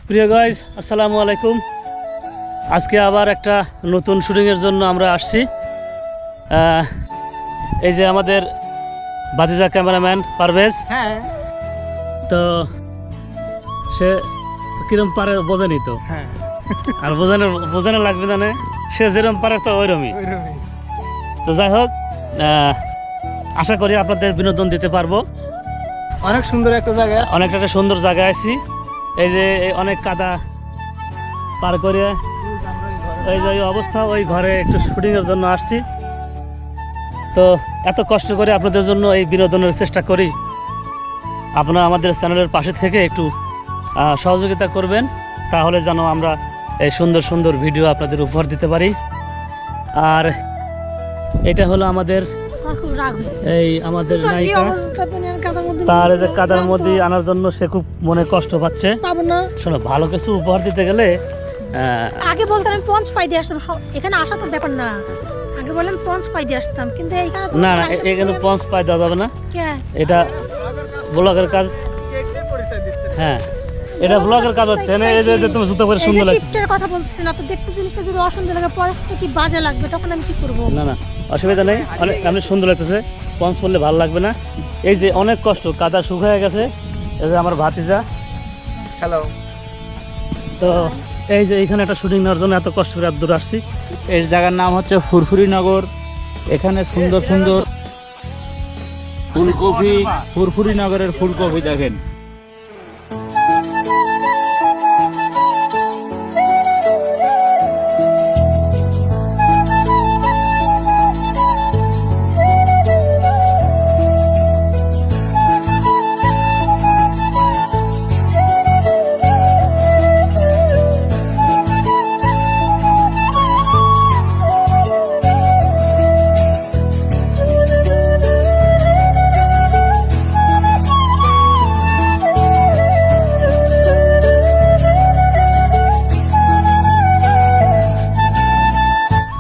প্রিয় গাইজ, আসসালামু আলাইকুম। আজকে আবার একটা নতুন শুটিংয়ের জন্য আমরা আসছি। এই যে আমাদের বাতিজা ক্যামেরাম্যান পারভেজ। হ্যাঁ তো সে কিরম পারে বোঝেনি তো, হ্যাঁ আর বোঝানো লাগবে না, সে যেরকম পারে তো ওইরকমই। তো যাই হোক, আশা করি আপনাদের বিনোদন দিতে পারবো। অনেক সুন্দর একটা জায়গা, অনেকটা একটা সুন্দর জায়গায় আছি। এই যে অনেক কাদা পার করে ওই যে অবস্থা, ওই ঘরে একটু শুটিংয়ের জন্য আসছি। তো এত কষ্ট করে আপনাদের জন্য এই বিনোদনের চেষ্টা করি। আপনারা আমাদের চ্যানেলের পাশে থেকে একটু সহযোগিতা করবেন, তাহলে যেন আমরা এই সুন্দর সুন্দর ভিডিও আপনাদের উপহার দিতে পারি। আর এটা হলো আমাদের এই আমাদের নায়িকা। তার এই যে কাদার মধ্যে আনার জন্য সে খুব মনে কষ্ট পাচ্ছে। শোনো, ভালো কিছু উপহার দিতে গেলে আগে বলতেন আমি পঞ্চ পাই দিয়ে আসতাম, এখানে আসা তো ব্যাপার না। আগে বললেন পঞ্চ পাই দিয়ে আসতাম, কিন্তু এইখানে না না, এখানে পঞ্চ পাই দেওয়া যাবে না, এটা ব্লগের কাজ। হ্যাঁ, এটা ব্লগের কাজ হচ্ছে না। এই যে তুমি জুতো করে সুন্দর লাগছে। টিপসের কথা বলছি না তো, দেখতে জিনিসটা যদি অসুন্দর লাগে পরে কি বাজে লাগবে, তখন আমি কি করব? না না, অসুবিধা নেই, অনেক এমনি সুন্দর লাগতেছে। পঞ্চ পরলে ভালো লাগবে না। এই যে অনেক কষ্ট, কাদা শুকিয়ে গেছে। এই যে আমার ভাতিজা। হ্যালো। তো এই যে এখানে একটা শুটিং নেওয়ার জন্য এত কষ্ট করে এত দূর আসছি। এই জায়গার নাম হচ্ছে ফুরফুরিনগর। এখানে সুন্দর সুন্দর ফুলকপি, ফুরফুরিনগরের ফুলকপি দেখেন।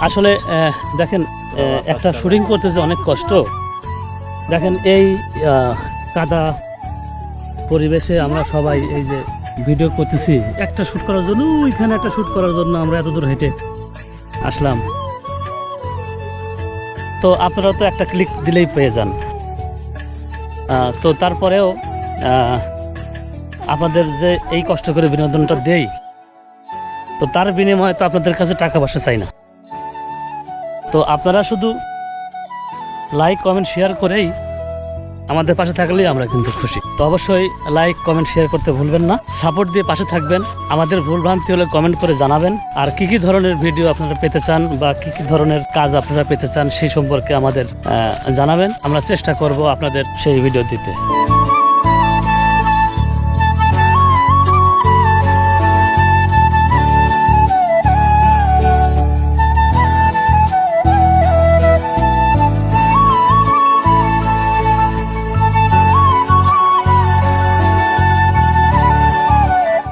আসলে দেখেন, একটা শুটিং করতে যে অনেক কষ্ট। দেখেন এই কাদা পরিবেশে আমরা সবাই এই যে ভিডিও করতেছি একটা শ্যুট করার জন্য। ওইখানে একটা শ্যুট করার জন্য আমরা এত দূর হেঁটে আসলাম। তো আপনারা তো একটা ক্লিক দিলেই পেয়ে যান। তো তারপরেও আপনাদের যে এই কষ্ট করে বিনোদনটা দেই, তো তার বিনিময়ে তো আপনাদের কাছে টাকা পয়সা চাই না। তো আপনারা শুধু লাইক কমেন্ট শেয়ার করেই আমাদের পাশে থাকলেই আমরা কিন্তু খুশি। তো অবশ্যই লাইক কমেন্ট শেয়ার করতে ভুলবেন না, সাপোর্ট দিয়ে পাশে থাকবেন। আমাদের ভুলভ্রান্তি হলে কমেন্ট করে জানাবেন। আর কি কি ধরনের ভিডিও আপনারা পেতে চান বা কি কি ধরনের কাজ আপনারা পেতে চান সেই সম্পর্কে আমাদের জানাবেন। আমরা চেষ্টা করব আপনাদের সেই ভিডিও দিতে।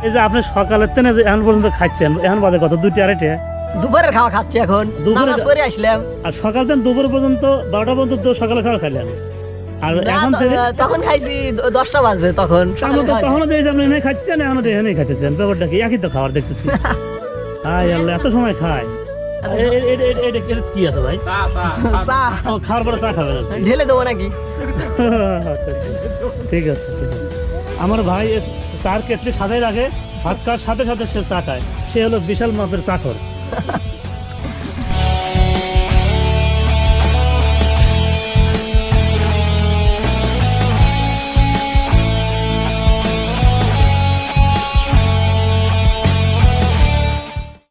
এই যে আপনি সকালের থেকে যে এখন পর্যন্ত খাচ্ছেন, এখন বাজে কত? 2টা 2:30? দুপুরের খাওয়া খাচ্ছি এখন, নামাজ পড়ে আসলাম। আর সকাল থেকে দুপুর পর্যন্ত 12টা পর্যন্ত তো সকালে খাওয়া খাইলেন। আর এখন থেকে তখন খাইছি 10টা বাজে, তখন তখনও দেখছি আপনি এনে খাচ্ছেন, এখনো এখানেই খাইতেছেন। ব্যাপারটা কি? একই তো খাবার দেখতেছি। হাই আল্লাহ, এত সময় খায়। এটা কি আছে ভাই? খাওয়ার পরে চা খাবেন? ঢেলে দেবো নাকি? ঠিক আছে, ঠিক আছে। আমার ভাই চার কেটলি সাজাই রাখে, ভাত খাওয়ার সাথে সাথে সে চা খায়। সে হলো বিশাল মাপের চাকর।